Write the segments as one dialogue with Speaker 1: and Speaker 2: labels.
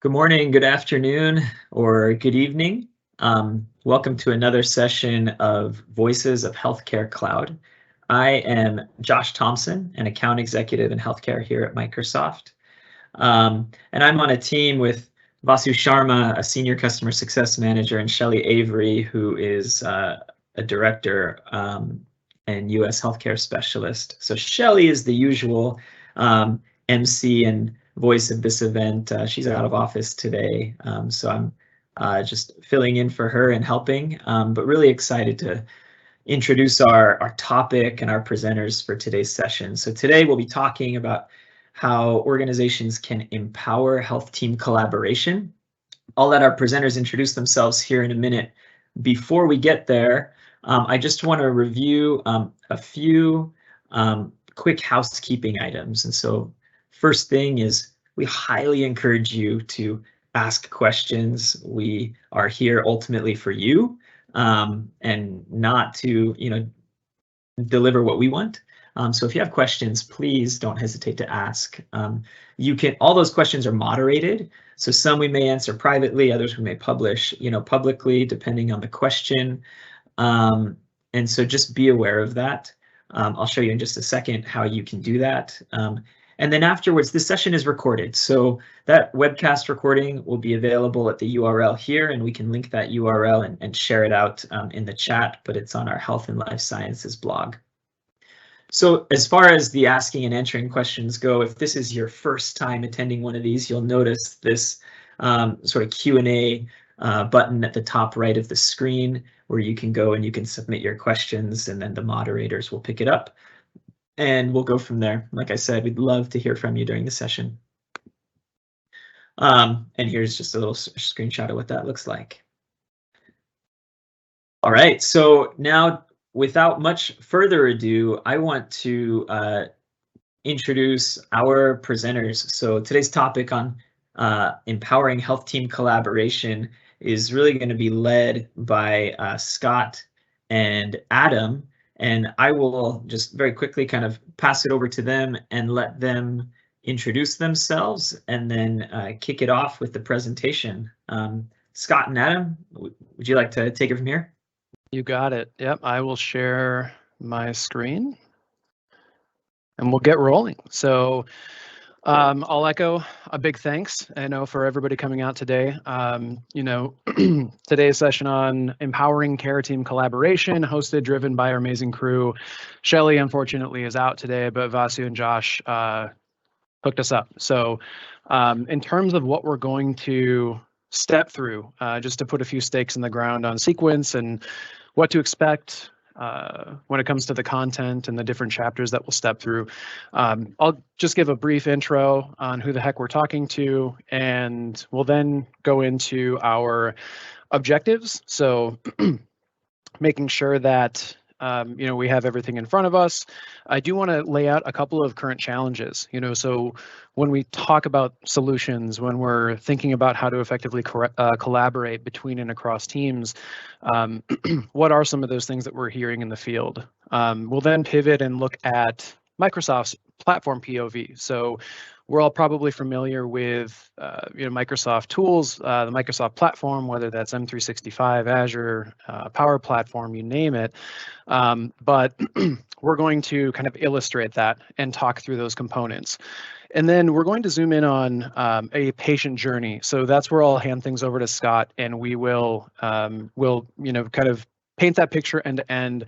Speaker 1: Good morning, good afternoon, or good evening. Welcome to another session of Voices of Healthcare Cloud. I am Josh Thompson, an account executive in healthcare here at Microsoft. And I'm on a team with Vasu Sharma, a senior customer success manager, and Shelley Avery, who is a director and US healthcare specialist. So Shelley is the usual MC and voice of this event. She's out of office today, so I'm just filling in for her and helping, but really excited to introduce our topic and our presenters for today's session. So today we'll be talking about how organizations can empower health team collaboration. I'll let our presenters introduce themselves here in a minute. Before we get there, I just want to review a few quick housekeeping items. And so first thing is we highly encourage you to ask questions. We are here ultimately for you and not to, deliver what we want. So if you have questions, please don't hesitate to ask. All those questions are moderated. So some we may answer privately, others we may publish, publicly, depending on the question. And so just be aware of that. I'll show you in just a second how you can do that. And then afterwards, this session is recorded. So that webcast recording will be available at the URL here, and we can link that URL and share it out in the chat, but it's on our Health and Life Sciences blog. So as far as the asking and answering questions go, if this is your first time attending one of these, you'll notice this sort of Q&A button at the top right of the screen where you can go and you can submit your questions, and then the moderators will pick it up. And we'll go from there. Like I said, we'd love to hear from you during the session. And here's just a little screenshot of what that looks like. All right, so now without much further ado, I want to introduce our presenters. So today's topic on empowering health team collaboration is really going to be led by Scott and Adam. And I will just very quickly kind of pass it over to them and let them introduce themselves and then kick it off with the presentation. Scott and Adam, would you like to take it from here?
Speaker 2: You got it. Yep, I will share my screen and we'll get rolling. So I'll echo a big thanks, I know, for everybody coming out today. Today's session on empowering care team collaboration, driven by our amazing crew. Shelley, unfortunately, is out today, but Vasu and Josh hooked us up. So in terms of what we're going to step through, just to put a few stakes in the ground on sequence and what to expect, when it comes to the content and the different chapters that we'll step through. I'll just give a brief intro on who the heck we're talking to, and we'll then go into our objectives. So making sure that we have everything in front of us. I do want to lay out a couple of current challenges. So when we talk about solutions, when we're thinking about how to effectively collaborate between and across teams, what are some of those things that we're hearing in the field? We'll then pivot and look at Microsoft's platform POV. So we're all probably familiar with Microsoft tools, the Microsoft platform, whether that's M365, Azure, Power Platform, you name it. But we're going to kind of illustrate that and talk through those components. And then we're going to zoom in on a patient journey. So that's where I'll hand things over to Scott, and we will kind of paint that pend to end,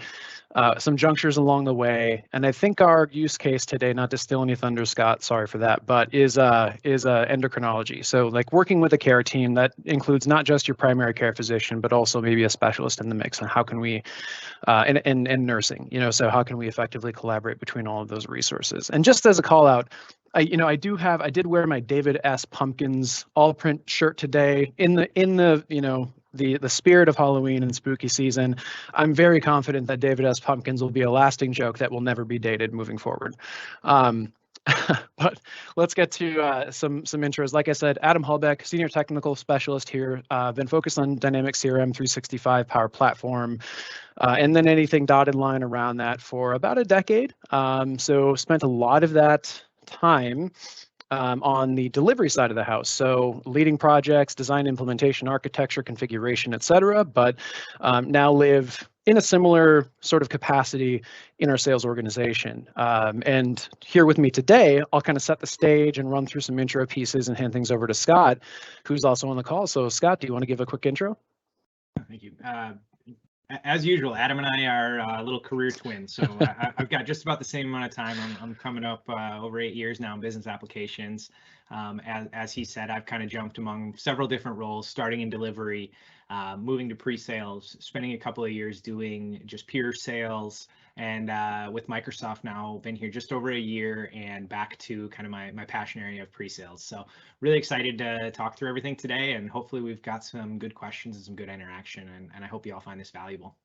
Speaker 2: some junctures along the way. And I think our use case today, not to steal any thunder, Scott, sorry for that, but is endocrinology. So like working with a care team that includes not just your primary care physician, but also maybe a specialist in the mix. And how can we, and nursing, so how can we effectively collaborate between all of those resources? And just as a call out, I did wear my David S. Pumpkins all print shirt today in the spirit of Halloween and spooky season. I'm very confident that David S. Pumpkins will be a lasting joke that will never be dated moving forward. But let's get to some intros. Like I said, Adam Hallbeck, Senior Technical Specialist here, been focused on Dynamics CRM 365 Power Platform, and then anything dotted line around that for about a decade. So spent a lot of that time on the delivery side of the house. So leading projects, design, implementation, architecture, configuration, et cetera, but now live in a similar sort of capacity in our sales organization. And here with me today, I'll kind of set the stage and run through some intro pieces and hand things over to Scott, who's also on the call. So Scott, do you want to give a quick intro?
Speaker 3: Thank you. As usual, Adam and I are little career twins, so I've got just about the same amount of time. I'm coming up over 8 years now in business applications. As he said, I've kind of jumped among several different roles, starting in delivery, moving to pre-sales, spending a couple of years doing just pure sales, and with Microsoft now, been here just over a year and back to kind of my passion area of pre-sales. So really excited to talk through everything today, and hopefully we've got some good questions and some good interaction, and I hope you all find this valuable.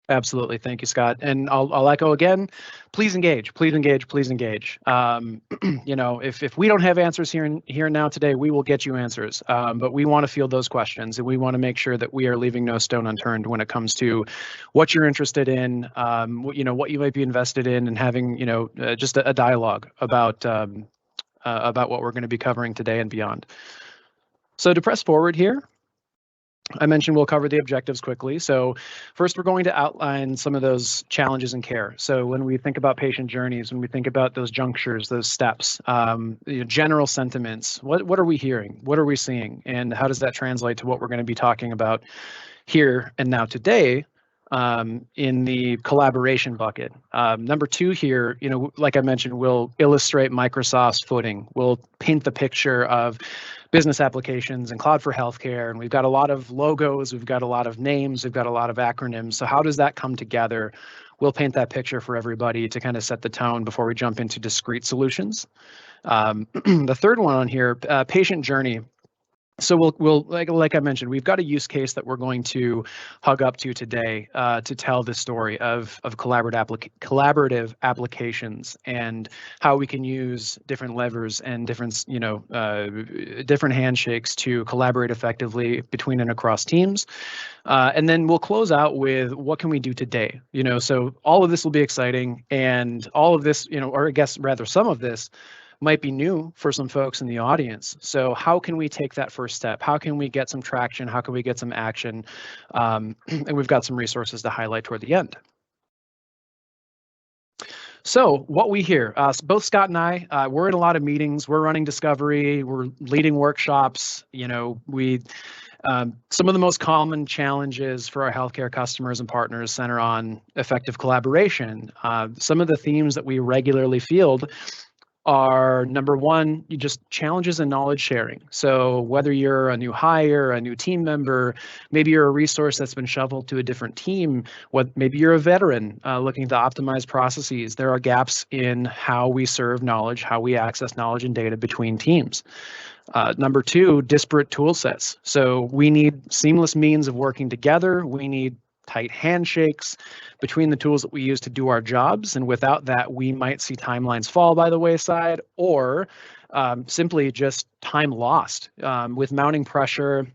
Speaker 2: Absolutely. Thank you, Scott. And I'll echo again, please engage, please engage, please engage. You know, if we don't have answers here and now today, we will get you answers. But we want to field those questions, and we want to make sure that we are leaving no stone unturned when it comes to what you're interested in, you know, what you might be invested in, and having, you know, just a dialogue about what we're going to be covering today and beyond. So to press forward here, I mentioned we'll cover the objectives quickly. So first, we're going to outline some of those challenges in care. So when we think about patient journeys, when we think about those junctures, those steps, you know, general sentiments, what are we hearing? What are we seeing? And how does that translate to what we're going to be talking about here and now today in the collaboration bucket? Number two here, you know, like I mentioned, we'll illustrate Microsoft's footing. We'll paint the picture of business applications and cloud for healthcare. And we've got a lot of logos, we've got a lot of names, we've got a lot of acronyms. So how does that come together? We'll paint that picture for everybody to kind of set the tone before we jump into discrete solutions. The third one on here, patient journey. So we'll like I mentioned, we've got a use case that we're going to hug up to today to tell the story of collaborative applications and how we can use different levers and different, you know, different handshakes to collaborate effectively between and across teams. And then we'll close out with what can we do today? You know, so all of this will be exciting, and all of this, you know, or I guess rather some of this might be new for some folks in the audience. So how can we take that first step? How can we get some traction? How can we get some action? And we've got some resources to highlight toward the end. So what we hear, both Scott and I, we're in a lot of meetings, we're running discovery, we're leading workshops. You know, some of the most common challenges for our healthcare customers and partners center on effective collaboration. Some of the themes that we regularly field are, number one, just challenges in knowledge sharing. So whether you're a new hire, a new team member, maybe you're a resource that's been shoveled to a different team, maybe you're a veteran looking to optimize processes, there are gaps in how we serve knowledge, how we access knowledge and data between teams. Number two, disparate tool sets. So we need seamless means of working together. We need tight handshakes between the tools that we use to do our jobs. And without that, we might see timelines fall by the wayside, or simply just time lost. With mounting pressure,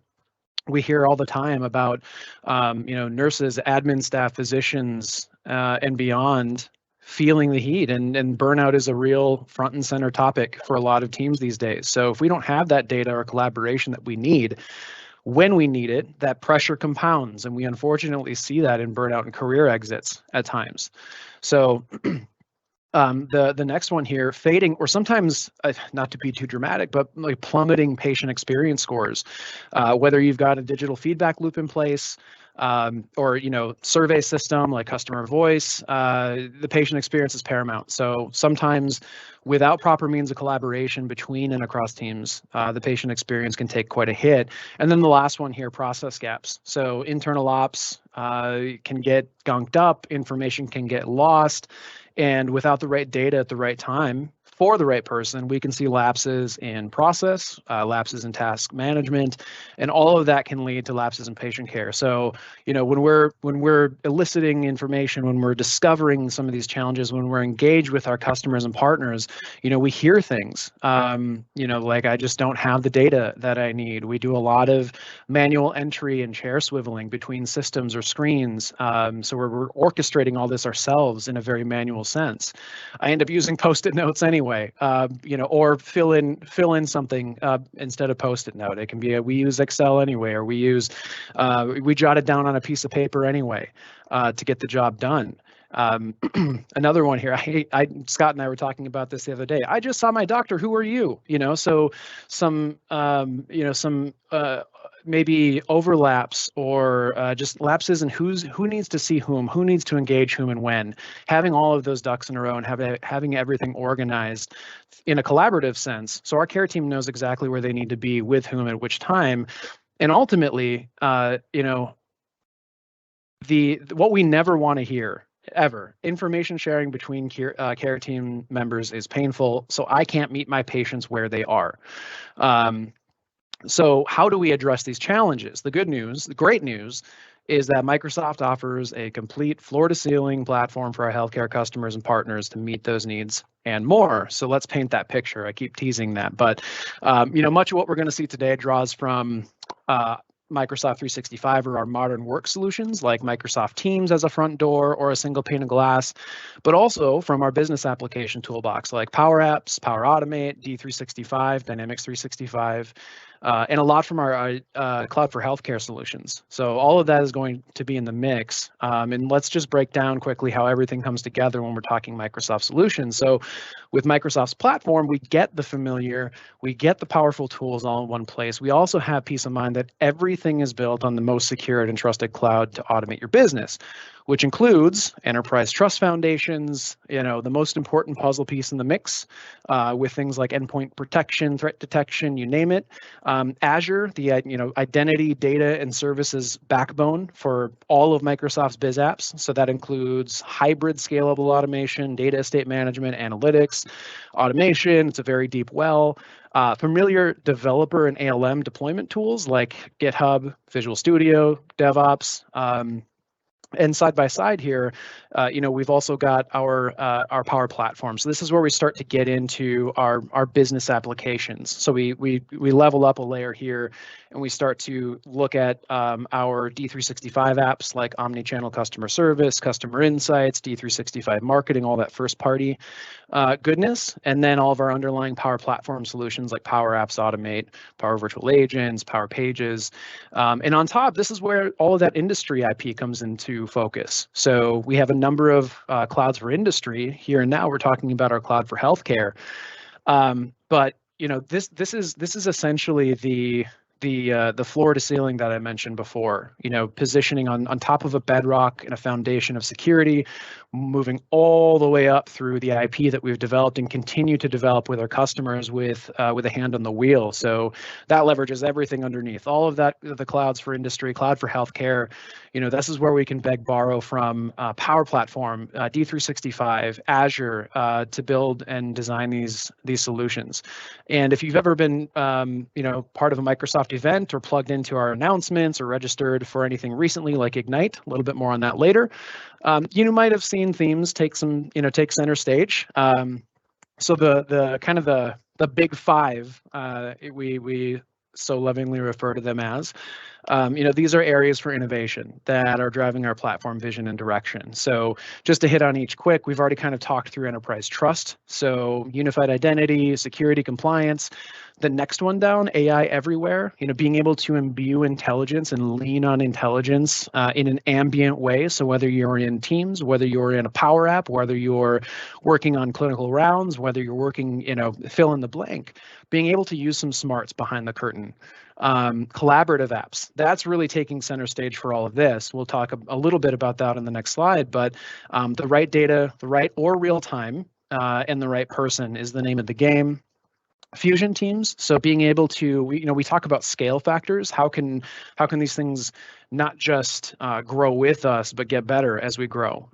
Speaker 2: we hear all the time about you know, nurses, admin staff, physicians, and beyond feeling the heat, and burnout is a real front and center topic for a lot of teams these days. So if we don't have that data or collaboration that we need, when we need it, that pressure compounds, and we unfortunately see that in burnout and career exits at times. So the next one here, fading, or sometimes, not to be too dramatic, but like plummeting patient experience scores. Whether you've got a digital feedback loop in place, or, you know, survey system like customer voice, the patient experience is paramount. So sometimes without proper means of collaboration between and across teams, the patient experience can take quite a hit. And then the last one here, process gaps. So internal ops can get gunked up, information can get lost, and without the right data at the right time for the right person, we can see lapses in process, lapses in task management, and all of that can lead to lapses in patient care. So, you know, when we're eliciting information, when we're discovering some of these challenges, when we're engaged with our customers and partners, you know, we hear things, you know, like, I just don't have the data that I need. We do a lot of manual entry and chair swiveling between systems or screens. So we're orchestrating all this ourselves in a very manual sense. I end up using Post-it notes anyway. way, or fill in something instead of Post-it note. It can be we use Excel anyway, or we jot it down on a piece of paper anyway to get the job done. Another one here. Scott and I were talking about this the other day. I just saw my doctor. Who are you? So some maybe overlaps or just lapses in who needs to see who needs to engage whom and when. Having all of those ducks in a row and having everything organized in a collaborative sense, so our care team knows exactly where they need to be with whom at which time, and ultimately, what we never want to hear ever. Information sharing between care team members is painful, so I can't meet my patients where they are. So how do we address these challenges? The great news, is that Microsoft offers a complete floor-to-ceiling platform for our healthcare customers and partners to meet those needs and more. So let's paint that picture. I keep teasing that, but much of what we're going to see today draws from Microsoft 365 or our modern work solutions like Microsoft Teams as a front door or a single pane of glass, but also from our business application toolbox like Power Apps, Power Automate, D365, Dynamics 365, and a lot from our Cloud for Healthcare solutions. So all of that is going to be in the mix. And let's just break down quickly how everything comes together when we're talking Microsoft solutions. So with Microsoft's platform, we get the familiar, we get the powerful tools all in one place. We also have peace of mind that everything is built on the most secured and trusted cloud to automate your business, which includes enterprise trust foundations, the most important puzzle piece in the mix, with things like endpoint protection, threat detection, you name it. Azure, the identity, data, and services backbone for all of Microsoft's biz apps. So that includes hybrid scalable automation, data estate management, analytics, automation. It's a very deep well. Familiar developer and ALM deployment tools like GitHub, Visual Studio, DevOps. And side by side here, we've also got our Power Platform. So this is where we start to get into our business applications. So we level up a layer here, and we start to look at our D365 apps like Omnichannel Customer Service, Customer Insights, D365 Marketing, all that first party goodness, and then all of our underlying Power Platform solutions like Power Apps Automate, Power Virtual Agents, Power Pages, and on top, this is where all of that industry IP comes into focus. So we have a number of clouds for industry. Here and now we're talking about our cloud for healthcare, but this is essentially the floor to ceiling that I mentioned before, positioning on top of a bedrock and a foundation of security, moving all the way up through the IP that we've developed and continue to develop with our customers with a hand on the wheel. So that leverages everything underneath. All of that, the clouds for industry, cloud for healthcare, this is where we can borrow from Power Platform, D365, Azure to build and design these solutions. And if you've ever been, part of a Microsoft event or plugged into our announcements or registered for anything recently like Ignite, a little bit more on that later, you might have seen themes take center stage. So the kind of the big five, we so lovingly refer to them as, these are areas for innovation that are driving our platform vision and direction. So just to hit on each quick, we've already kind of talked through enterprise trust. So unified identity, security, compliance. The next one down, AI everywhere, being able to imbue intelligence and lean on intelligence in an ambient way. So whether you're in Teams, whether you're in a Power App, whether you're working on clinical rounds, whether you're working, fill in the blank, being able to use some smarts behind the curtain. Collaborative apps, that's really taking center stage for all of this. We'll talk a little bit about that on the next slide, but the right data, the right or real time, and the right person is the name of the game. Fusion teams, so being able to, we talk about scale factors. How can these things not just grow with us, but get better as we grow?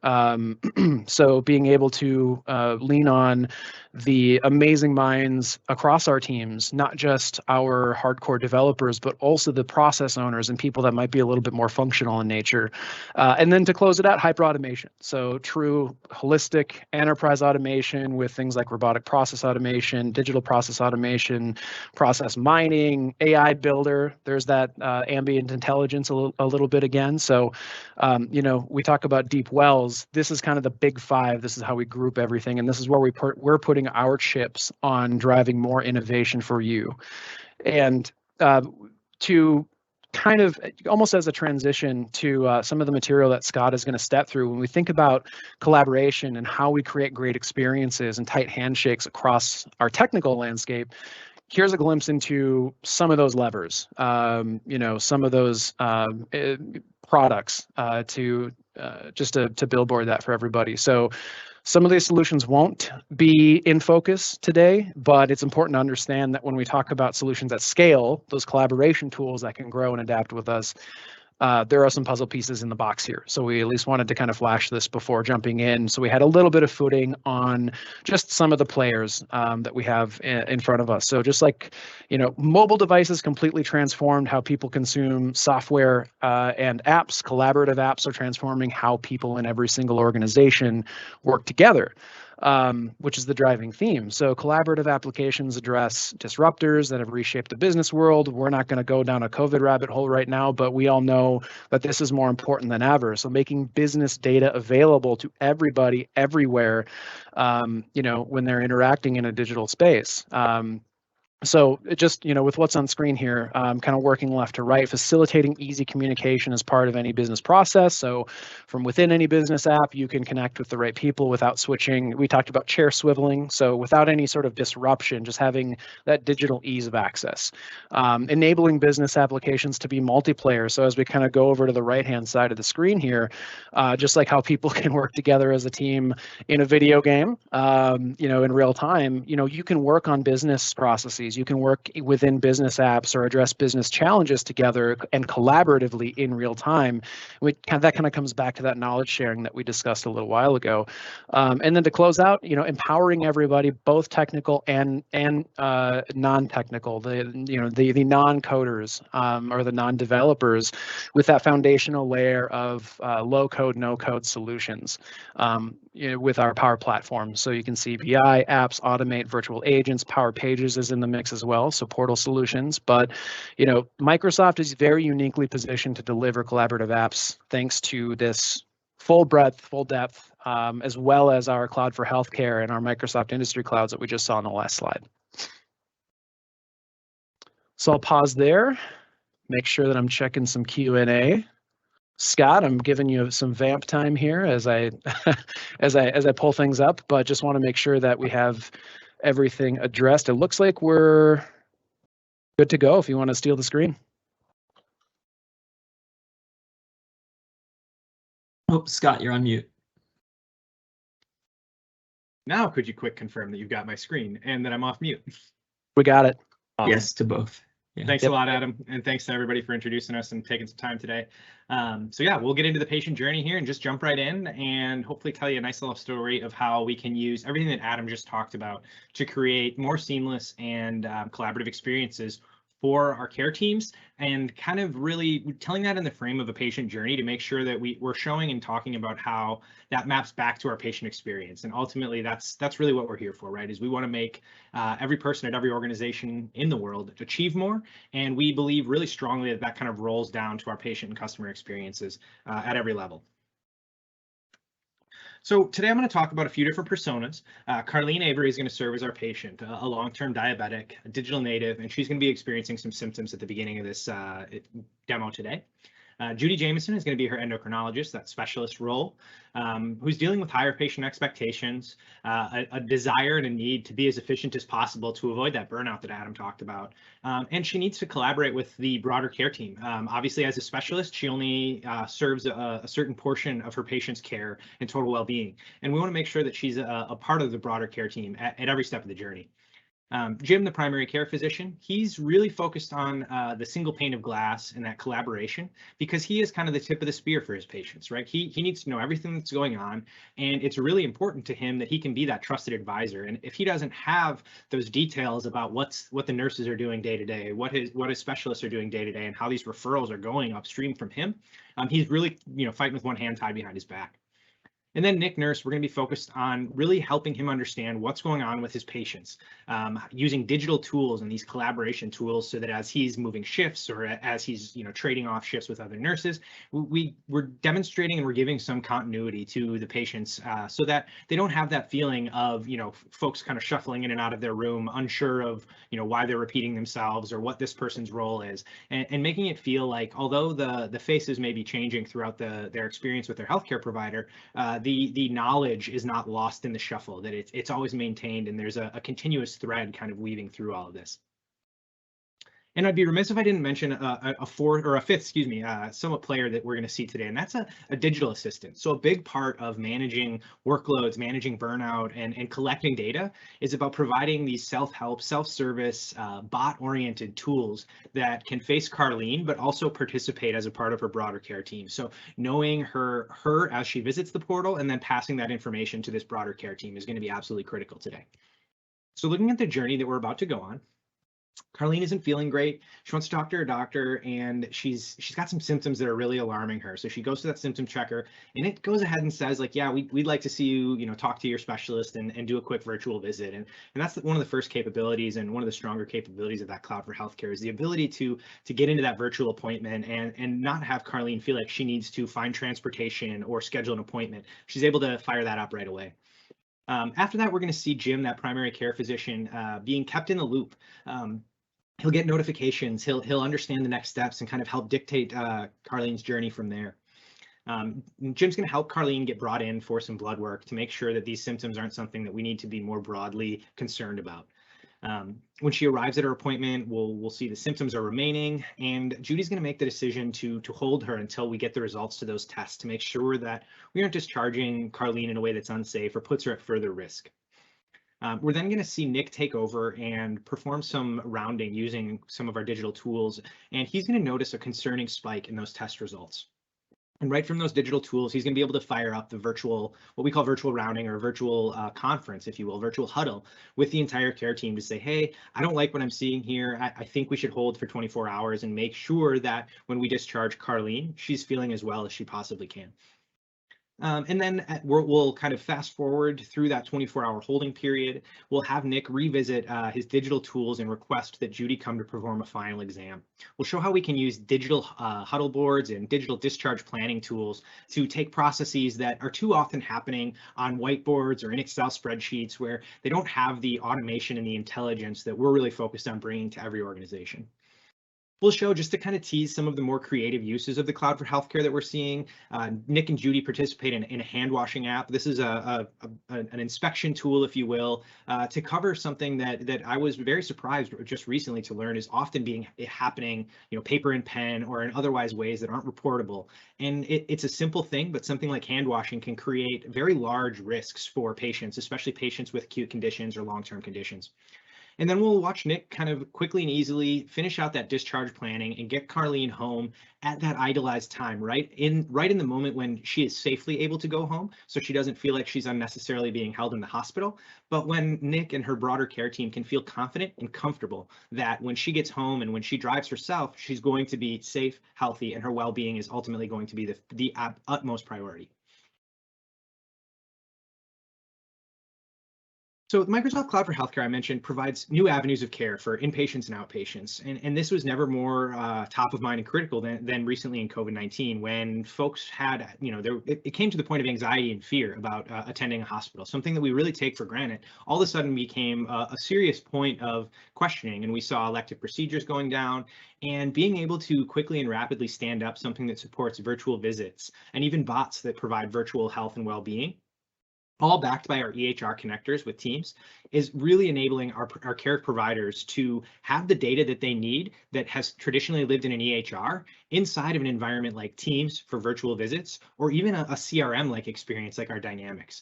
Speaker 2: So being able to lean on the amazing minds across our teams, not just our hardcore developers, but also the process owners and people that might be a little bit more functional in nature. And then to close it out, hyper automation. So true holistic enterprise automation with things like robotic process automation, digital process automation, process mining, AI builder. There's that ambient intelligence a little bit again. So, we talk about deep wells. This is kind of the big five. This is how we group everything. And this is where we're putting our chips on driving more innovation for you. And to kind of almost as a transition to some of the material that Scott is going to step through, when we think about collaboration and how we create great experiences and tight handshakes across our technical landscape, here's a glimpse into some of those levers, some of those products to billboard that for everybody. So some of these solutions won't be in focus today, but it's important to understand that when we talk about solutions at scale, those collaboration tools that can grow and adapt with us, there are some puzzle pieces in the box here. So we at least wanted to kind of flash this before jumping in. So we had a little bit of footing on just some of the players that we have in front of us. So just like, mobile devices completely transformed how people consume software and apps, collaborative apps are transforming how people in every single organization work together. Which is the driving theme. So collaborative applications address disruptors that have reshaped the business world. We're not going to go down a COVID rabbit hole right now, but we all know that this is more important than ever. So making business data available to everybody, everywhere, when they're interacting in a digital space. So it just, with what's on screen here, kind of working left to right, facilitating easy communication as part of any business process. So from within any business app, you can connect with the right people without switching. We talked about chair swiveling. So without any sort of disruption, just having that digital ease of access. Enabling business applications to be multiplayer. So as we kind of go over to the right-hand side of the screen here, just like how people can work together as a team in a video game, in real time, you can work on business processes. You can work within business apps or address business challenges together and collaboratively in real time. That kind of comes back to that knowledge sharing that we discussed a little while ago. And then to close out, empowering everybody, both technical and non-technical, the non-coders or the non-developers, with that foundational layer of low-code, no-code solutions with our Power Platform. So you can see BI, apps, automate, virtual agents, Power Pages is in the mix as well, so portal solutions. But Microsoft is very uniquely positioned to deliver collaborative apps thanks to this full breadth, full depth, as well as our cloud for healthcare and our Microsoft Industry Clouds that we just saw on the last slide. So I'll pause there, make sure that I'm checking some Q&A. Scott, I'm giving you some vamp time here as I as I pull things up, but just want to make sure that we have everything addressed. It looks like we're good to go if you want to steal the screen.
Speaker 1: Oh, Scott, you're on mute.
Speaker 3: Now, could you quick confirm that you've got my screen and that I'm off mute?
Speaker 2: We got it.
Speaker 3: Awesome.
Speaker 1: Yes, to both. Yeah.
Speaker 3: Thanks a lot, Adam, and thanks to everybody for introducing us and taking some time today. So yeah, we'll get into the patient journey here and just jump right in and hopefully tell you a nice little story of how we can use everything that Adam just talked about to create more seamless and collaborative experiences for our care teams, and kind of really telling that in the frame of a patient journey to make sure that we're showing and talking about how that maps back to our patient experience. And ultimately, that's really what we're here for, right? Is we want to make every person at every organization in the world achieve more. And we believe really strongly that kind of rolls down to our patient and customer experiences at every level. So today I'm going to talk about a few different personas. Carlene Avery is going to serve as our patient, a long-term diabetic, a digital native, and she's going to be experiencing some symptoms at the beginning of this demo today. Judy Jameson is going to be her endocrinologist, that specialist role, who's dealing with higher patient expectations, a desire and a need to be as efficient as possible to avoid that burnout that Adam talked about. And she needs to collaborate with the broader care team. Obviously, as a specialist, she only serves a certain portion of her patient's care and total well-being. And we want to make sure that she's a part of the broader care team at every step of the journey. Jim, the primary care physician, he's really focused on the single pane of glass and that collaboration, because he is kind of the tip of the spear for his patients, right? He needs to know everything that's going on, and it's really important to him that he can be that trusted advisor. And if he doesn't have those details about what the nurses are doing day to day, what his specialists are doing day to day, and how these referrals are going upstream from him, he's really fighting with one hand tied behind his back. And then Nick Nurse, we're going to be focused on really helping him understand what's going on with his patients, using digital tools and these collaboration tools so that as he's moving shifts or as he's trading off shifts with other nurses, we're demonstrating and we're giving some continuity to the patients so that they don't have that feeling of folks kind of shuffling in and out of their room, unsure of why they're repeating themselves or what this person's role is, and making it feel like although the faces may be changing throughout their experience with their healthcare provider, the knowledge is not lost in the shuffle, that it's always maintained and there's a continuous thread kind of weaving through all of this. And I'd be remiss if I didn't mention a fourth or a fifth, somewhat player that we're going to see today, and that's a digital assistant. So a big part of managing workloads, managing burnout, and collecting data is about providing these self-help, self-service, bot-oriented tools that can face Carlene, but also participate as a part of her broader care team. So knowing her as she visits the portal and then passing that information to this broader care team is going to be absolutely critical today. So looking at the journey that we're about to go on, Carlene isn't feeling great. She wants to talk to her doctor, and she's got some symptoms that are really alarming her. So she goes to that symptom checker, and it goes ahead and says like, yeah, we'd like to see you, talk to your specialist and do a quick virtual visit. And that's one of the first capabilities and one of the stronger capabilities of that Cloud for Healthcare is the ability to get into that virtual appointment and not have Carlene feel like she needs to find transportation or schedule an appointment. She's able to fire that up right away. After that, we're going to see Jim, that primary care physician, being kept in the loop. He'll get notifications. He'll understand the next steps and kind of help dictate Carlene's journey from there. Jim's going to help Carlene get brought in for some blood work to make sure that these symptoms aren't something that we need to be more broadly concerned about. When she arrives at her appointment, we'll see the symptoms are remaining, and Judy's going to make the decision to hold her until we get the results to those tests to make sure that we aren't discharging Carlene in a way that's unsafe or puts her at further risk. We're then going to see Nick take over and perform some rounding using some of our digital tools, and he's going to notice a concerning spike in those test results. And right from those digital tools, he's going to be able to fire up the virtual, what we call virtual rounding or virtual conference, if you will, virtual huddle with the entire care team to say, hey, I don't like what I'm seeing here. I think we should hold for 24 hours and make sure that when we discharge Carlene, she's feeling as well as she possibly can. And then we'll kind of fast forward through that 24-hour holding period. We'll have Nick revisit his digital tools and request that Judy come to perform a final exam. We'll show how we can use digital huddle boards and digital discharge planning tools to take processes that are too often happening on whiteboards or in Excel spreadsheets where they don't have the automation and the intelligence that we're really focused on bringing to every organization. We'll show, just to kind of tease some of the more creative uses of the Cloud for Healthcare that we're seeing. Nick and Judy participate in a hand washing app. This is an inspection tool, if you will, to cover something that I was very surprised just recently to learn is often happening, paper and pen or in otherwise ways that aren't reportable. And it's a simple thing, but something like hand washing can create very large risks for patients, especially patients with acute conditions or long-term conditions. And then we'll watch Nick kind of quickly and easily finish out that discharge planning and get Carlene home at that idealized time, right in the moment when she is safely able to go home, so she doesn't feel like she's unnecessarily being held in the hospital. But when Nick and her broader care team can feel confident and comfortable that when she gets home and when she drives herself, she's going to be safe, healthy, and her well-being is ultimately going to be the utmost priority. So Microsoft Cloud for Healthcare, I mentioned, provides new avenues of care for inpatients and outpatients. And this was never more top of mind and critical than recently in COVID-19, when folks had, it came to the point of anxiety and fear about attending a hospital, something that we really take for granted. All of a sudden became a serious point of questioning, and we saw elective procedures going down, and being able to quickly and rapidly stand up something that supports virtual visits and even bots that provide virtual health and well-being, all backed by our EHR connectors with Teams, is really enabling our care providers to have the data that they need that has traditionally lived in an EHR inside of an environment like Teams for virtual visits, or even a CRM-like experience like our Dynamics.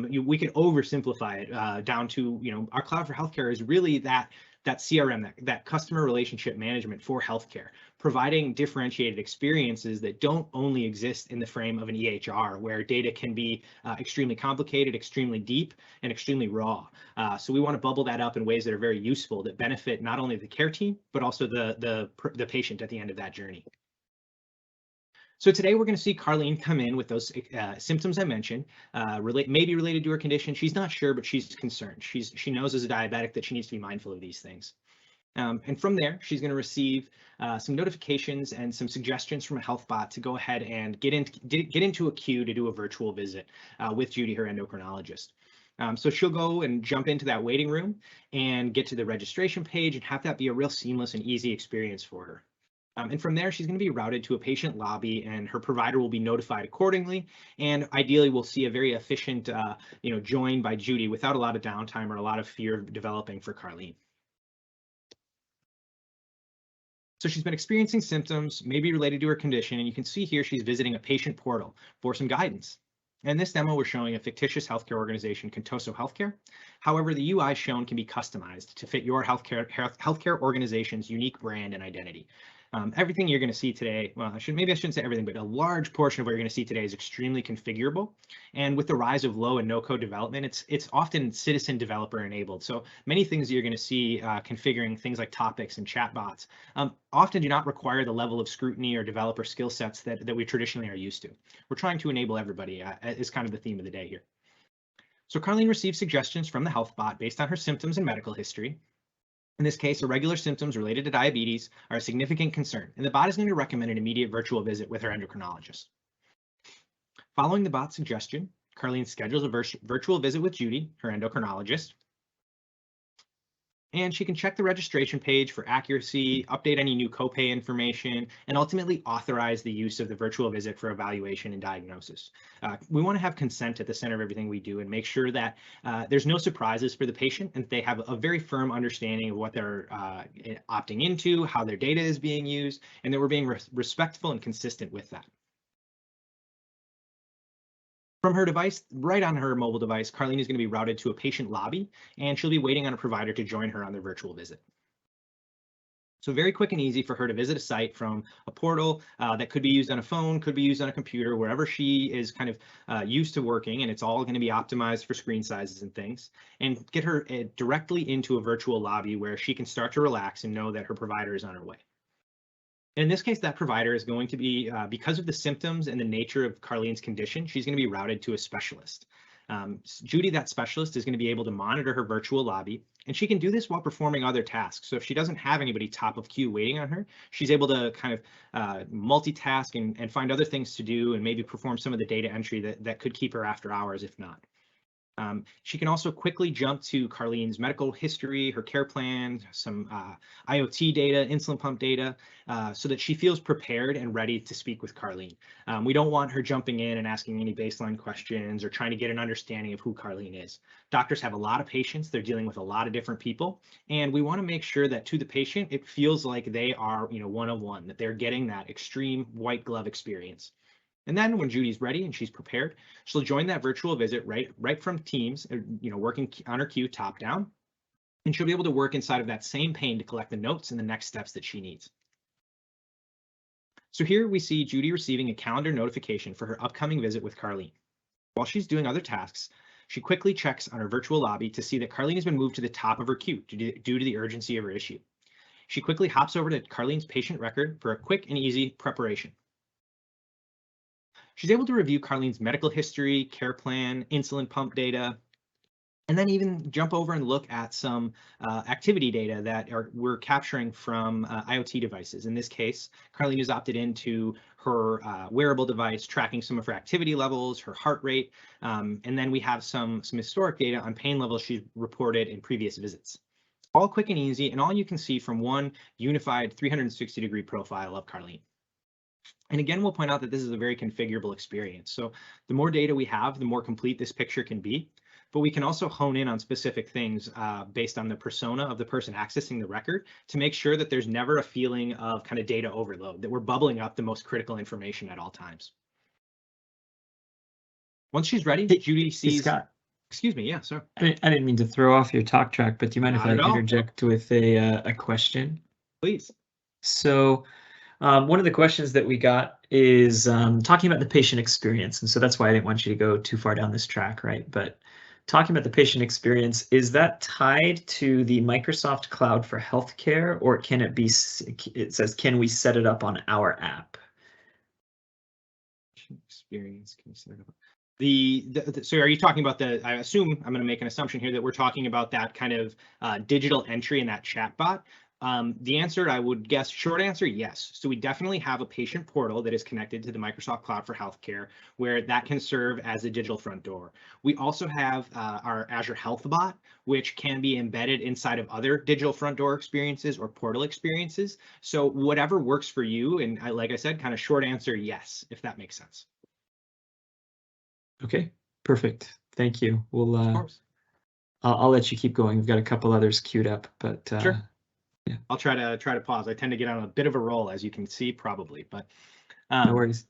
Speaker 3: We could oversimplify it down to, our Cloud for Healthcare is really that CRM, that customer relationship management for healthcare, providing differentiated experiences that don't only exist in the frame of an EHR, where data can be extremely complicated, extremely deep, and extremely raw. So we want to bubble that up in ways that are very useful, that benefit not only the care team, but also the patient at the end of that journey. So today we're going to see Carlene come in with those symptoms I mentioned, maybe related to her condition. She's not sure, but she's concerned. She knows as a diabetic that she needs to be mindful of these things. And from there, she's going to receive some notifications and some suggestions from a health bot to go ahead and get into a queue to do a virtual visit with Judy, her endocrinologist. So she'll go and jump into that waiting room and get to the registration page and have that be a real seamless and easy experience for her. And from there, she's going to be routed to a patient lobby, and her provider will be notified accordingly. And ideally, we'll see a very efficient, join by Judy without a lot of downtime or a lot of fear developing for Carlene. So she's been experiencing symptoms, maybe related to her condition, and you can see here she's visiting a patient portal for some guidance. In this demo, we're showing a fictitious healthcare organization, Contoso Healthcare. However, the UI shown can be customized to fit your healthcare organization's unique brand and identity. Everything you're going to see today, well, maybe I shouldn't say everything, but a large portion of what you're going to see today is extremely configurable. And with the rise of low and no code development, it's often citizen developer enabled. So many things you're going to see configuring things like topics and chatbots often do not require the level of scrutiny or developer skill sets that we traditionally are used to. We're trying to enable everybody is kind of the theme of the day here. So Carlene received suggestions from the health bot based on her symptoms and medical history. In this case, irregular symptoms related to diabetes are a significant concern, and the bot is going to recommend an immediate virtual visit with her endocrinologist. Following the bot's suggestion, Carlene schedules a virtual visit with Judy, her endocrinologist, and she can check the registration page for accuracy, update any new copay information, and ultimately authorize the use of the virtual visit for evaluation and diagnosis. We want to have consent at the center of everything we do and make sure that there's no surprises for the patient and they have a very firm understanding of what they're opting into, how their data is being used, and that we're being respectful and consistent with that. From her device, right on her mobile device, Carlene is going to be routed to a patient lobby, and she'll be waiting on a provider to join her on their virtual visit. So very quick and easy for her to visit a site from a portal that could be used on a phone, could be used on a computer, wherever she is kind of used to working, and it's all going to be optimized for screen sizes and things, and get her directly into a virtual lobby where she can start to relax and know that her provider is on her way. In this case, that provider is going to be, because of the symptoms and the nature of Carlene's condition, she's going to be routed to a specialist. Judy, that specialist, is going to be able to monitor her virtual lobby, and she can do this while performing other tasks. So if she doesn't have anybody top of queue waiting on her, she's able to kind of multitask and find other things to do and maybe perform some of the data entry that could keep her after hours if not. She can also quickly jump to Carlene's medical history, her care plan, some IoT data, insulin pump data, so that she feels prepared and ready to speak with Carlene. We don't want her jumping in and asking any baseline questions or trying to get an understanding of who Carlene is. Doctors have a lot of patients. They're dealing with a lot of different people, and we want to make sure that to the patient, it feels like they are, one-on-one, that they're getting that extreme white glove experience. And then when Judy's ready and she's prepared, she'll join that virtual visit right from Teams, working on her queue top down, and she'll be able to work inside of that same pane to collect the notes and the next steps that she needs. So here we see Judy receiving a calendar notification for her upcoming visit with Carlene. While she's doing other tasks, she quickly checks on her virtual lobby to see that Carlene has been moved to the top of her queue due to the urgency of her issue. She quickly hops over to Carlene's patient record for a quick and easy preparation. She's able to review Carlene's medical history, care plan, insulin pump data, and then even jump over and look at some activity data that we're capturing from IoT devices. In this case, Carlene has opted into her wearable device, tracking some of her activity levels, her heart rate, and then we have some historic data on pain levels she's reported in previous visits. All quick and easy, and all you can see from one unified 360-degree profile of Carlene. And again, we'll point out that this is a very configurable experience. So the more data we have, the more complete this picture can be. But we can also hone in on specific things based on the persona of the person accessing the record to make sure that there's never a feeling of kind of data overload, that we're bubbling up the most critical information at all times. Once she's ready, Judy sees...
Speaker 1: Hey, Scott.
Speaker 3: Excuse me, yeah, sir.
Speaker 1: I didn't mean to throw off your talk track, but do you mind if I interject with a question?
Speaker 3: Please.
Speaker 1: So one of the questions that we got is talking about the patient experience. And so that's why I didn't want you to go too far down this track, right? But talking about the patient experience, is that tied to the Microsoft Cloud for Healthcare, or can it be, it says, can we set it up on our app?
Speaker 3: experience. Can you start up? So are you talking about I assume, I'm going to make an assumption here that we're talking about that kind of digital entry in that chatbot. The answer, I would guess, short answer, yes. So we definitely have a patient portal that is connected to the Microsoft Cloud for Healthcare, where that can serve as a digital front door. We also have our Azure Health Bot, which can be embedded inside of other digital front door experiences or portal experiences. So whatever works for you, and like I said, kind of short answer, yes, if that makes sense.
Speaker 1: Okay, perfect. Thank you. We'll
Speaker 3: Of course.
Speaker 1: I'll let you keep going. We've got a couple others queued up, but
Speaker 3: Sure.
Speaker 1: Yeah.
Speaker 3: I'll try to pause. I tend to get on a bit of a roll, as you can see, probably, but
Speaker 1: no worries.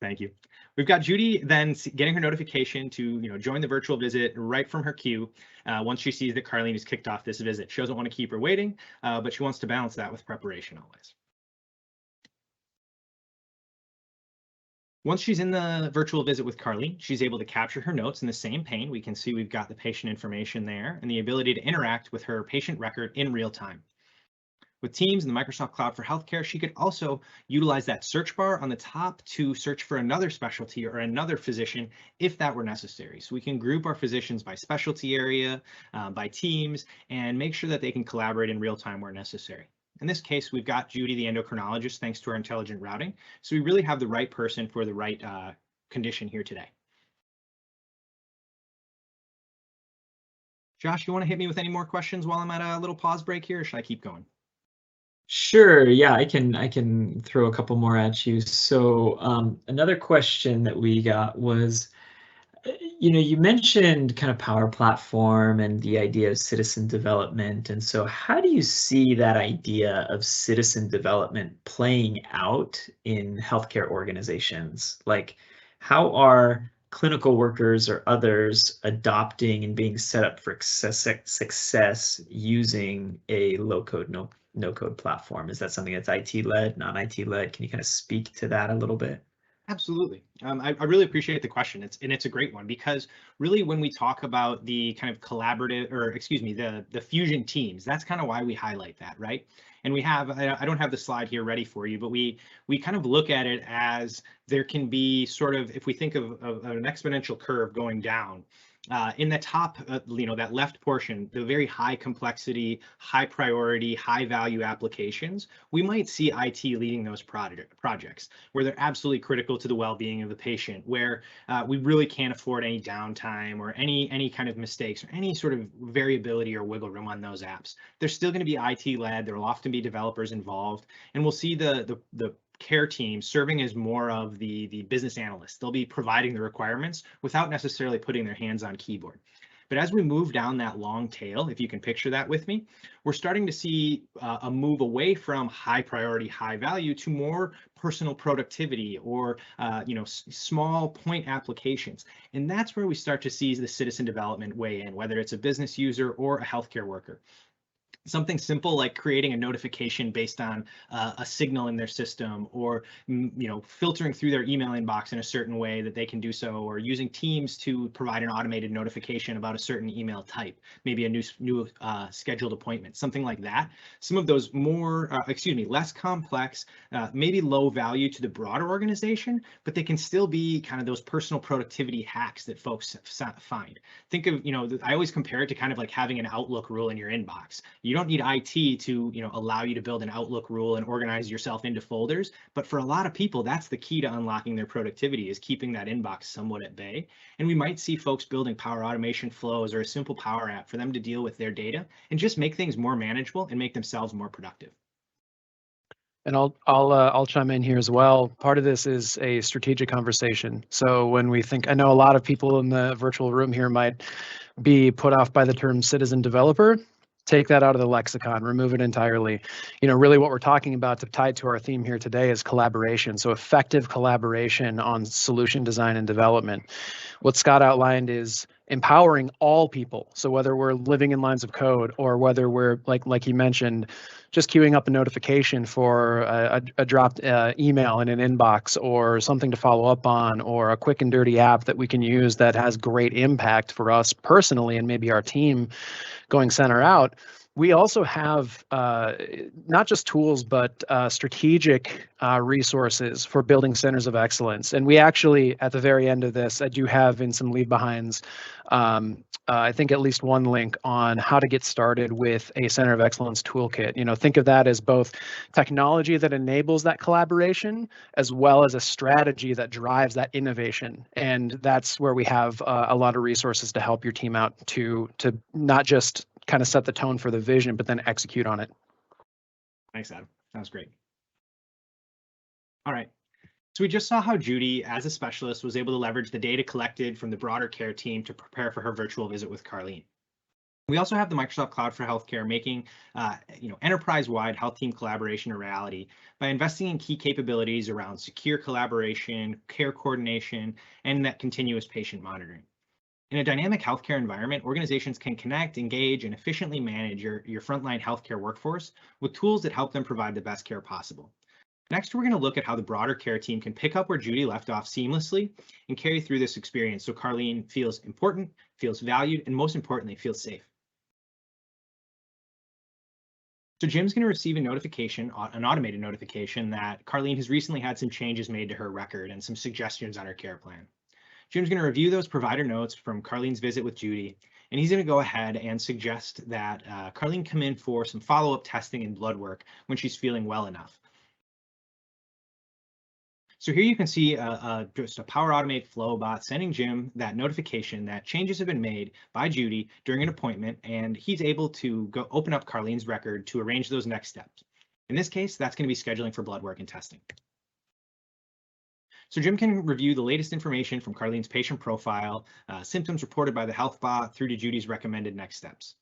Speaker 3: Thank you. We've got Judy then getting her notification to join the virtual visit right from her queue once she sees that Carlene has kicked off this visit. She doesn't want to keep her waiting, but she wants to balance that with preparation always. Once she's in the virtual visit with Carlene, she's able to capture her notes in the same pane. We can see we've got the patient information there and the ability to interact with her patient record in real time. With Teams and the Microsoft Cloud for Healthcare, she could also utilize that search bar on the top to search for another specialty or another physician if that were necessary. So we can group our physicians by specialty area, by teams, and make sure that they can collaborate in real time where necessary. In this case, we've got Judy, the endocrinologist, thanks to our intelligent routing. So we really have the right person for the right condition here today. Josh, you want to hit me with any more questions while I'm at a little pause break here, or should I keep going?
Speaker 1: Sure. Yeah, I can throw a couple more at you. So another question that we got was, you mentioned kind of Power Platform and the idea of citizen development. And so how do you see that idea of citizen development playing out in healthcare organizations? Like, how are clinical workers or others adopting and being set up for success using a low-code, no-code platform? Is that something that's IT-led, non-IT-led? Can you kind of speak to that a little bit?
Speaker 3: Absolutely. I really appreciate the question. It's a great one, because really when we talk about the kind of collaborative, or excuse me, the fusion teams, that's kind of why we highlight that, right? And we have, I don't have the slide here ready for you, but we kind of look at it as there can be sort of, if we think of an exponential curve going down, in the top, that left portion, the very high complexity, high priority, high value applications, we might see IT leading those projects where they're absolutely critical to the well-being of the patient, where we really can't afford any downtime or any kind of mistakes or any sort of variability or wiggle room on those apps. They're still going to be IT led. There will often be developers involved, and we'll see the care team serving as more of the business analysts. They'll be providing the requirements without necessarily putting their hands on keyboard. But as we move down that long tail, if you can picture that with me, we're starting to see a move away from high priority, high value to more personal productivity or small point applications. And that's where we start to see the citizen development weigh in, whether it's a business user or a healthcare worker. Something simple like creating a notification based on a signal in their system, or filtering through their email inbox in a certain way that they can do so, or using Teams to provide an automated notification about a certain email type, maybe a new scheduled appointment, something like that. Some of those more, less complex, maybe low value to the broader organization, but they can still be kind of those personal productivity hacks that folks find. Think of, I always compare it to kind of like having an Outlook rule in your inbox. You don't need IT to allow you to build an Outlook rule and organize yourself into folders, but for a lot of people, that's the key to unlocking their productivity, is keeping that inbox somewhat at bay. And we might see folks building Power Automation flows or a simple Power App for them to deal with their data and just make things more manageable and make themselves more productive.
Speaker 2: And I'll chime in here as well. Part of this is a strategic conversation. So when we think, I know a lot of people in the virtual room here might be put off by the term citizen developer. Take that out of the lexicon, remove it entirely. Really what we're talking about, to tie to our theme here today, is collaboration. So effective collaboration on solution design and development. What Scott outlined is empowering all people. So whether we're living in lines of code, or whether we're, like he mentioned, just queuing up a notification for a dropped email in an inbox, or something to follow up on, or a quick and dirty app that we can use that has great impact for us personally and maybe our team going center out, We also have not just tools, but strategic resources for building centers of excellence. And we actually, at the very end of this, I do have in some leave behinds, I think at least one link on how to get started with a center of excellence toolkit. You know, think of that as both technology that enables that collaboration, as well as a strategy that drives that innovation. And that's where we have a lot of resources to help your team out to not just kind of set the tone for the vision, but then execute on it.
Speaker 3: Thanks, Adam. Sounds great. All right. So we just saw how Judy, as a specialist, was able to leverage the data collected from the broader care team to prepare for her virtual visit with Carleen. We also have the Microsoft Cloud for Healthcare making enterprise-wide health team collaboration a reality by investing in key capabilities around secure collaboration, care coordination, and that continuous patient monitoring. In a dynamic healthcare environment, organizations can connect, engage, and efficiently manage your frontline healthcare workforce with tools that help them provide the best care possible. Next, we're going to look at how the broader care team can pick up where Judy left off seamlessly and carry through this experience so Carleen feels important, feels valued, and most importantly, feels safe. So Jim's going to receive a notification, an automated notification, that Carleen has recently had some changes made to her record and some suggestions on her care plan. Jim's going to review those provider notes from Carleen's visit with Judy, and he's going to go ahead and suggest that Carleen come in for some follow-up testing and blood work when she's feeling well enough. So here you can see just a Power Automate flow bot sending Jim that notification that changes have been made by Judy during an appointment, and he's able to go open up Carleen's record to arrange those next steps. In this case, that's going to be scheduling for blood work and testing. So Jim can review the latest information from Carleen's patient profile, symptoms reported by the health bot through to Judy's recommended next steps.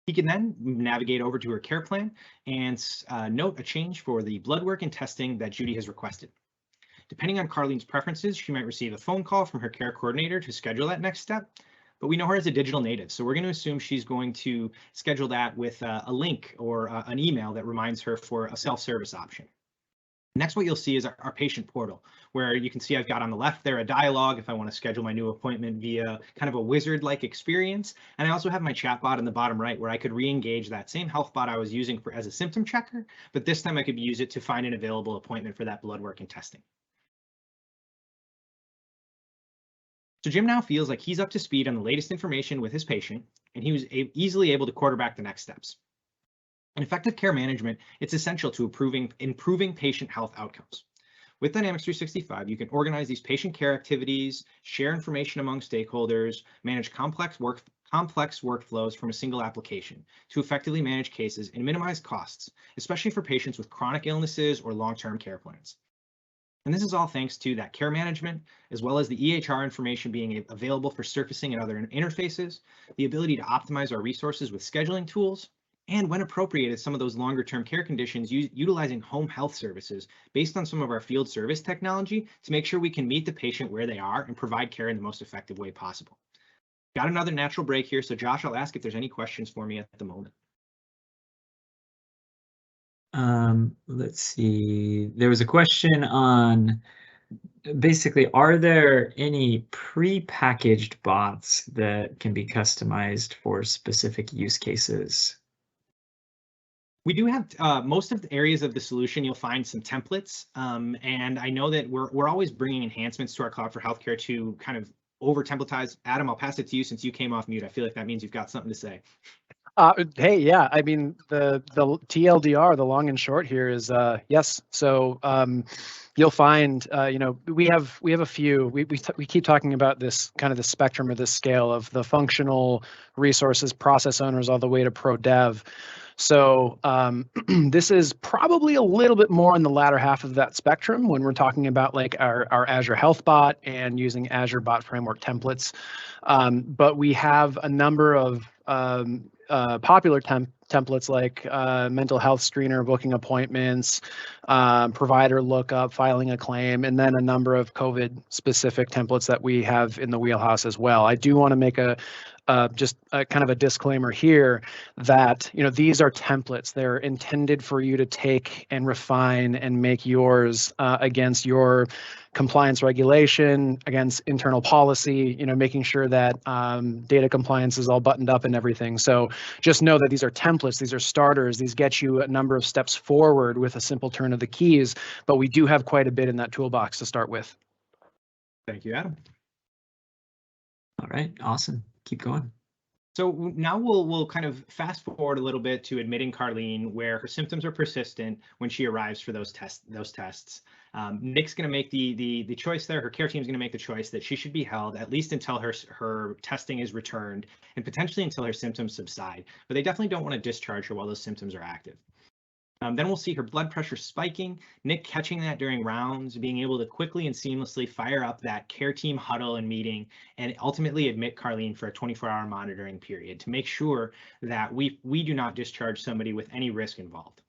Speaker 3: He can then navigate over to her care plan and note a change for the blood work and testing that Judy has requested. Depending on Carleen's preferences, she might receive a phone call from her care coordinator to schedule that next step, but we know her as a digital native, so we're going to assume she's going to schedule that with a link or an email that reminds her for a self-service option. Next, what you'll see is our patient portal, where you can see I've got on the left there a dialogue if I want to schedule my new appointment via kind of a wizard-like experience. And I also have my chat bot in the bottom right where I could re-engage that same health bot I was using as a symptom checker, but this time I could use it to find an available appointment for that blood work and testing. So Jim now feels like he's up to speed on the latest information with his patient, and he was easily able to quarterback the next steps. In effective care management, it's essential to improving patient health outcomes. With Dynamics 365, you can organize these patient care activities, share information among stakeholders, manage complex workflows from a single application to effectively manage cases and minimize costs, especially for patients with chronic illnesses or long-term care plans. And this is all thanks to that care management, as well as the EHR information being available for surfacing and other interfaces, the ability to optimize our resources with scheduling tools, and when appropriate, some of those longer term care conditions, utilizing home health services based on some of our field service technology to make sure we can meet the patient where they are and provide care in the most effective way possible. Got another natural break here, so Josh, I'll ask if there's any questions for me at the moment.
Speaker 1: Let's see. There was a question on basically, are there any pre-packaged bots that can be customized for specific use cases?
Speaker 3: We do have most of the areas of the solution, you'll find some templates. And I know that we're always bringing enhancements to our Cloud for Healthcare to kind of over templatize. Adam, I'll pass it to you since you came off mute. I feel like that means you've got something to say.
Speaker 2: Hey, yeah, I mean, the TLDR, the long and short here is yes. So you'll find, we have a few, we keep talking about this kind of the spectrum or this scale of the functional resources, process owners, all the way to pro dev. So this is probably a little bit more in the latter half of that spectrum when we're talking about like our Azure Health Bot and using Azure Bot Framework templates. But we have a number of popular templates like mental health screener, booking appointments, provider lookup, filing a claim, and then a number of COVID specific templates that we have in the wheelhouse as well. I do want to make just a kind of a disclaimer here that these are templates. They're intended for you to take and refine and make yours against your compliance regulation, against internal policy, making sure that data compliance is all buttoned up and everything. So just know that these are templates, these are starters, these get you a number of steps forward with a simple turn of the keys, but we do have quite a bit in that toolbox to start with.
Speaker 3: Thank you, Adam.
Speaker 1: All right, awesome. Keep going.
Speaker 3: So now we'll kind of fast forward a little bit to admitting Carlene, where her symptoms are persistent when she arrives for those tests. Nick's going to make the choice there. Her care team is going to make the choice that she should be held at least until her testing is returned and potentially until her symptoms subside. But they definitely don't want to discharge her while those symptoms are active. Then we'll see her blood pressure spiking, Nick catching that during rounds, being able to quickly and seamlessly fire up that care team huddle and meeting, and ultimately admit Carlene for a 24-hour monitoring period to make sure that we do not discharge somebody with any risk involved.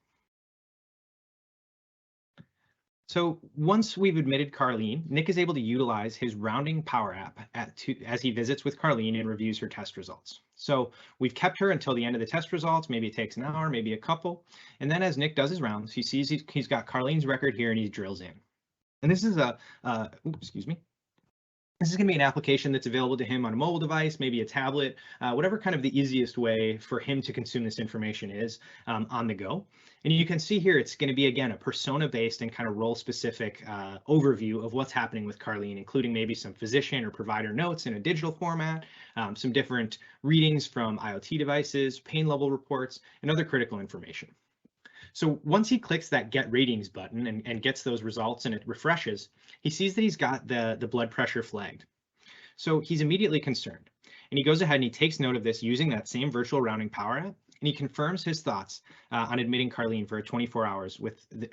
Speaker 3: So once we've admitted Carlene, Nick is able to utilize his rounding power app as he visits with Carlene and reviews her test results. So we've kept her until the end of the test results. Maybe it takes an hour, maybe a couple. And then as Nick does his rounds, he sees he's got Carlene's record here and he drills in. And this is excuse me. This is going to be an application that's available to him on a mobile device, maybe a tablet, whatever kind of the easiest way for him to consume this information is on the go. And you can see here, it's going to be, again, a persona-based and kind of role-specific overview of what's happening with Carlene, including maybe some physician or provider notes in a digital format, some different readings from IoT devices, pain level reports, and other critical information. So once he clicks that Get Ratings button and gets those results and it refreshes, he sees that he's got the blood pressure flagged. So he's immediately concerned. And he goes ahead and he takes note of this using that same virtual rounding power app, and he confirms his thoughts on admitting Carlene for 24 hours with the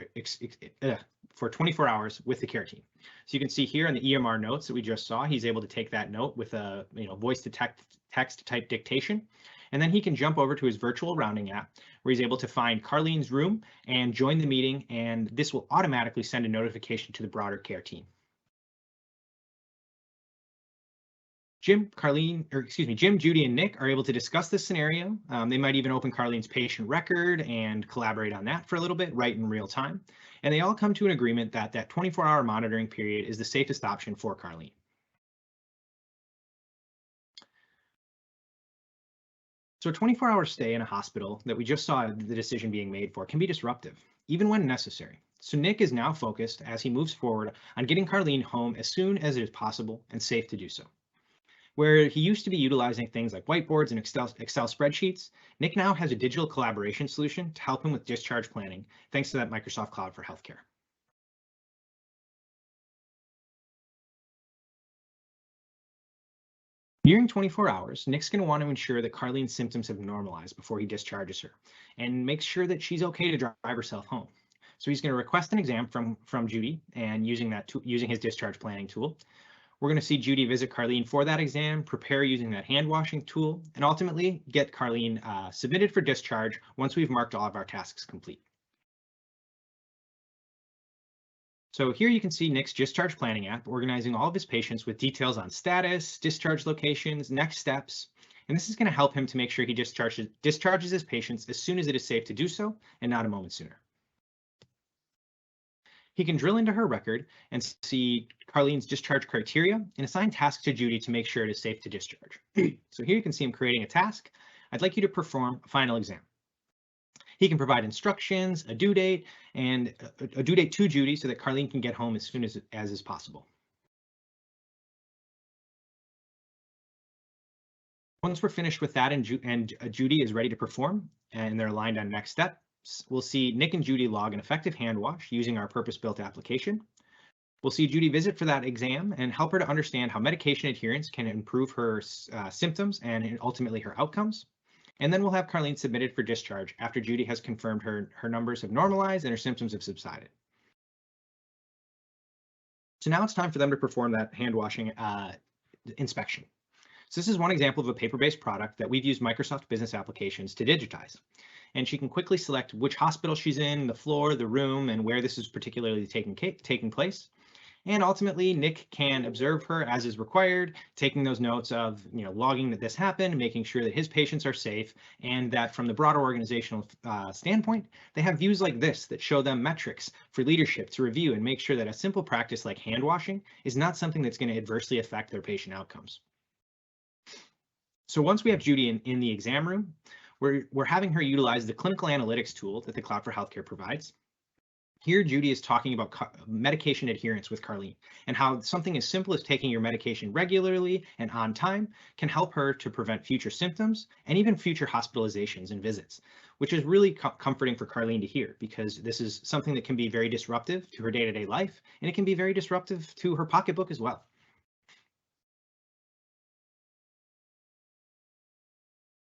Speaker 3: care team. So you can see here in the EMR notes that we just saw, he's able to take that note with a voice to text type dictation. And then he can jump over to his virtual rounding app where he's able to find Carlene's room and join the meeting, and this will automatically send a notification to the broader care team. Jim, Judy, and Nick are able to discuss this scenario. They might even open Carlene's patient record and collaborate on that for a little bit, right in real time. And they all come to an agreement that that 24-hour monitoring period is the safest option for Carlene. So a 24-hour stay in a hospital that we just saw the decision being made for can be disruptive, even when necessary. So Nick is now focused as he moves forward on getting Carlene home as soon as it is possible and safe to do so. Where he used to be utilizing things like whiteboards and Excel spreadsheets, Nick now has a digital collaboration solution to help him with discharge planning, thanks to that Microsoft Cloud for Healthcare. Nearing 24 hours, Nick's going to want to ensure that Carlene's symptoms have normalized before he discharges her and makes sure that she's okay to drive herself home. So he's going to request an exam from Judy, and using his discharge planning tool. We're going to see Judy visit Carlene for that exam, prepare using that hand washing tool, and ultimately get Carlene submitted for discharge once we've marked all of our tasks complete. So here you can see Nick's discharge planning app organizing all of his patients with details on status, discharge locations, next steps, and this is going to help him to make sure he discharges his patients as soon as it is safe to do so and not a moment sooner. He can drill into her record and see Carlene's discharge criteria and assign tasks to Judy to make sure it is safe to discharge. So here you can see him creating a task. I'd like you to perform a final exam. He can provide instructions, a due date, and a due date to Judy so that Carlene can get home as soon as is possible. Once we're finished with that and Judy is ready to perform and they're aligned on next steps, we'll see Nick and Judy log an effective hand wash using our purpose-built application. We'll see Judy visit for that exam and help her to understand how medication adherence can improve her symptoms and ultimately her outcomes. And then we'll have Carlene submitted for discharge after Judy has confirmed her numbers have normalized and her symptoms have subsided. So now it's time for them to perform that hand washing inspection. So this is one example of a paper-based product that we've used Microsoft Business Applications to digitize. And she can quickly select which hospital she's in, the floor, the room, and where this is particularly taking place. And ultimately, Nick can observe her as is required, taking those notes of, logging that this happened, making sure that his patients are safe, and that from the broader organizational standpoint, they have views like this that show them metrics for leadership to review and make sure that a simple practice like hand washing is not something that's going to adversely affect their patient outcomes. So once we have Judy in the exam room, we're having her utilize the clinical analytics tool that the Cloud for Healthcare provides. Here, Judy is talking about medication adherence with Carlene and how something as simple as taking your medication regularly and on time can help her to prevent future symptoms and even future hospitalizations and visits, which is really comforting for Carlene to hear, because this is something that can be very disruptive to her day-to-day life, and it can be very disruptive to her pocketbook as well.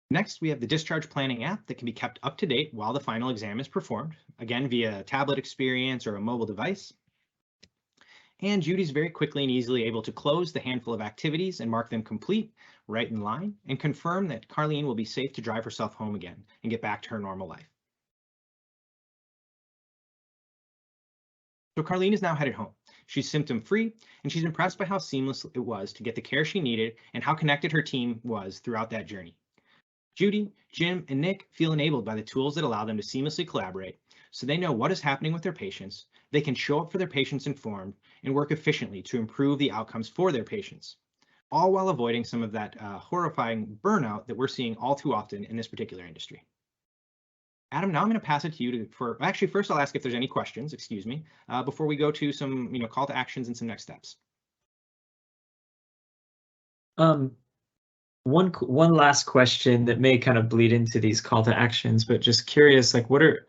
Speaker 3: Next, we have the discharge planning app that can be kept up to date while the final exam is performed, again via a tablet experience or a mobile device. And Judy's very quickly and easily able to close the handful of activities and mark them complete, right in line, and confirm that Carlene will be safe to drive herself home again and get back to her normal life. So Carlene is now headed home. She's symptom-free, and she's impressed by how seamless it was to get the care she needed and how connected her team was throughout that journey. Judy, Jim, and Nick feel enabled by the tools that allow them to seamlessly collaborate, so they know what is happening with their patients, they can show up for their patients informed, and work efficiently to improve the outcomes for their patients, all while avoiding some of that horrifying burnout that we're seeing all too often in this particular industry. Adam, now I'm going to pass it to you actually, first I'll ask if there's any questions, before we go to some call to actions and some next steps.
Speaker 1: One last question that may kind of bleed into these call to actions, but just curious, like what are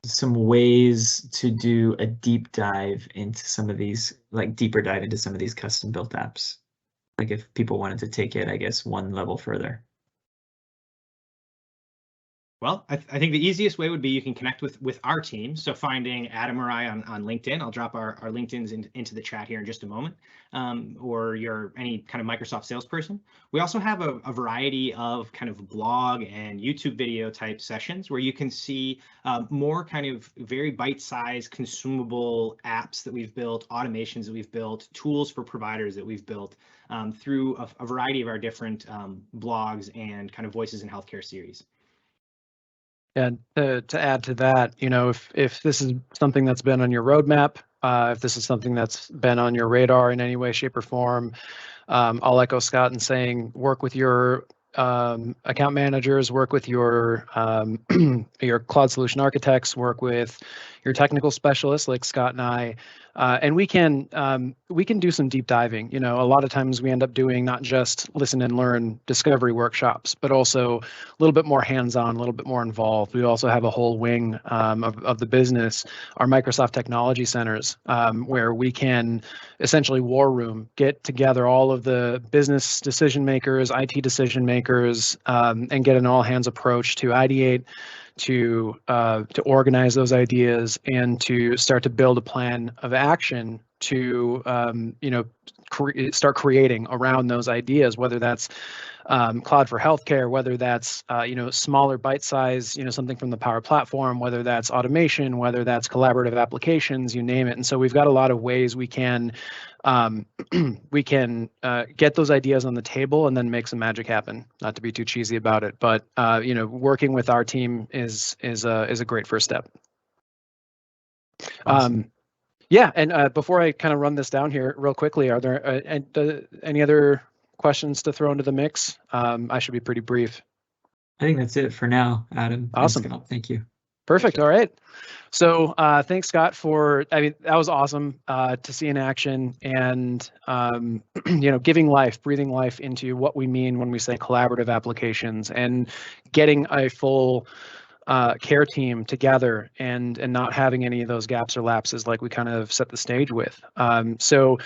Speaker 1: some ways to do a deep dive into some of these, like deeper dive into some of these custom built apps? Like if people wanted to take it, I guess, one level further.
Speaker 3: Well, I think the easiest way would be you can connect with our team. So finding Adam or I on LinkedIn, I'll drop our LinkedIns into the chat here in just a moment, or any kind of Microsoft salesperson. We also have a variety of kind of blog and YouTube video type sessions where you can see more kind of very bite-sized consumable apps that we've built, automations that we've built, tools for providers that we've built through a variety of our different blogs and kind of Voices in Healthcare series.
Speaker 2: And to add to that, if this is something that's been on your roadmap, if this is something that's been on your radar in any way, shape, or form, I'll echo Scott in saying work with your account managers, work with your your cloud solution architects, work with your technical specialists like Scott and I, and we can do some deep diving. A lot of times we end up doing not just listen and learn discovery workshops, but also a little bit more hands-on, a little bit more involved. We also have a whole wing of the business, our Microsoft Technology Centers, where we can essentially war room, get together all of the business decision makers, IT decision makers, and get an all-hands approach to ideate, to organize those ideas, and to start to build a plan of action to start creating around those ideas, whether that's cloud for healthcare, whether that's smaller bite size, something from the Power Platform, whether that's automation, whether that's collaborative applications, you name it. And so we've got a lot of ways we can get those ideas on the table and then make some magic happen. Not to be too cheesy about it, but working with our team is a great first step.
Speaker 1: Awesome.
Speaker 2: Yeah, and before I kind of run this down here real quickly, are there any other questions to throw into the mix? I should be pretty brief.
Speaker 1: I think that's it for now, Adam.
Speaker 2: Awesome.
Speaker 1: Scott, thank you.
Speaker 2: Perfect. All right. So thanks, Scott, that was awesome to see in action, and giving life, breathing life into what we mean when we say collaborative applications, and getting a full care team together and not having any of those gaps or lapses like we kind of set the stage with. So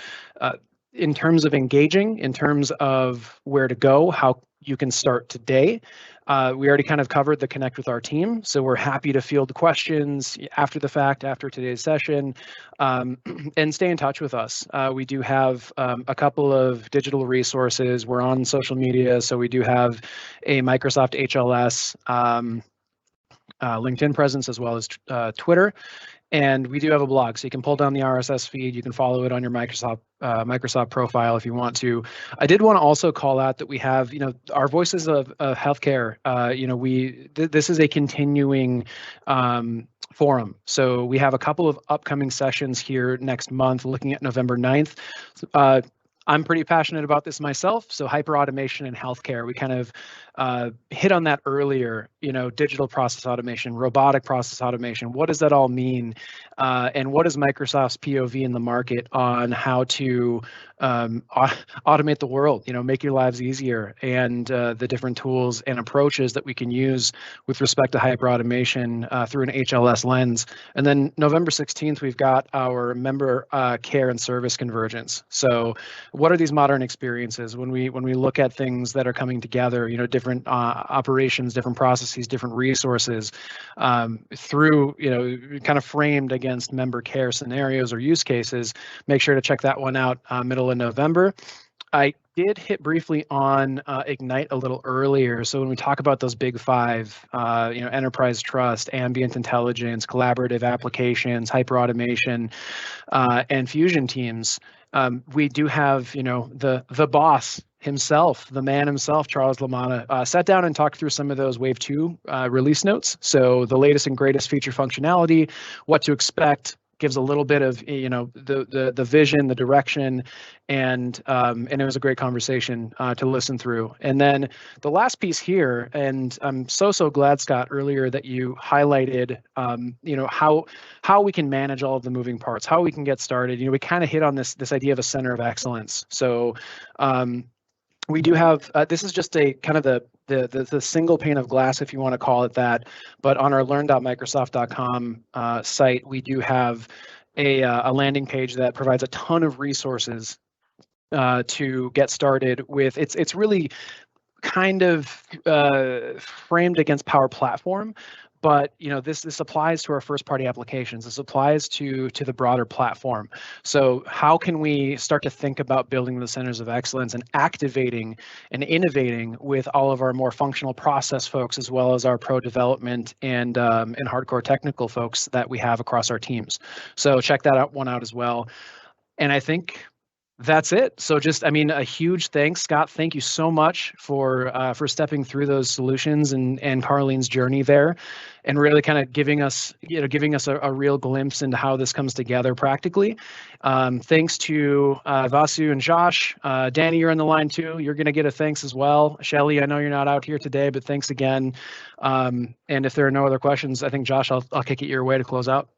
Speaker 2: in terms of engaging, in terms of where to go, how you can start today, we already kind of covered the connect with our team. So we're happy to field the questions after the fact, after today's session, and stay in touch with us. We do have a couple of digital resources. We're on social media. So we do have a Microsoft HLS LinkedIn presence as well as Twitter. And we do have a blog, so you can pull down the RSS feed. You can follow it on your Microsoft profile if you want to. I did want to also call out that we have, our Voices of Healthcare. This is a continuing forum. So we have a couple of upcoming sessions here next month, looking at November 9th. I'm pretty passionate about this myself. So hyperautomation in healthcare, we kind of hit on that earlier, digital process automation, robotic process automation. What does that all mean? And what is Microsoft's POV in the market on how to automate the world, make your lives easier, and the different tools and approaches that we can use with respect to hyperautomation through an HLS lens. And then November 16th, we've got our member care and service convergence. So what are these modern experiences when we look at things that are coming together, different operations, different processes, different resources through, kind of framed against member care scenarios or use cases. Make sure to check that one out middle of November. I did hit briefly on Ignite a little earlier. So when we talk about those big five, enterprise trust, ambient intelligence, collaborative applications, hyperautomation, and fusion teams, we do have, the boss himself, the man himself, Charles Lamanna, sat down and talked through some of those Wave 2 release notes. So the latest and greatest feature functionality, what to expect, gives a little bit of, the vision, the direction, and it was a great conversation to listen through. And then the last piece here, and I'm so glad, Scott, earlier that you highlighted, how we can manage all of the moving parts, how we can get started. We kind of hit on this idea of a center of excellence. So we do have, this is just a kind of the single pane of glass, if you want to call it that. But on our learn.microsoft.com site, we do have a landing page that provides a ton of resources to get started with. It's really kind of framed against Power Platform. But this applies to our first-party applications. This applies to the broader platform. So how can we start to think about building the centers of excellence and activating and innovating with all of our more functional process folks, as well as our pro development and hardcore technical folks that we have across our teams? So check that one out as well. And I think that's it. So just, a huge thanks, Scott. Thank you so much for stepping through those solutions and Carlene's journey there, and really kind of giving us a real glimpse into how this comes together practically. Thanks to Vasu and Josh. Danny, you're on the line too. You're going to get a thanks as well. Shelly, I know you're not out here today, but thanks again. And if there are no other questions, I think, Josh, I'll kick it your way to close out.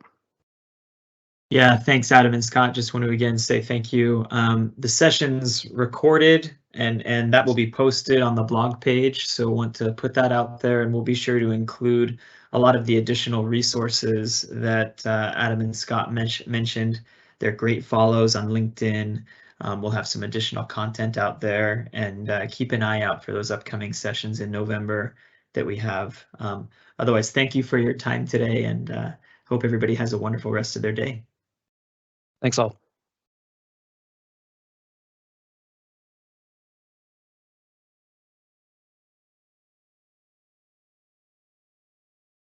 Speaker 1: Yeah, thanks, Adam and Scott. Just want to again say thank you. The session's recorded and that will be posted on the blog page. So want to put that out there, and we'll be sure to include a lot of the additional resources that Adam and Scott mentioned. They're great follows on LinkedIn. We'll have some additional content out there, and keep an eye out for those upcoming sessions in November that we have. Otherwise, thank you for your time today, and hope everybody has a wonderful rest of their day.
Speaker 2: Thanks all.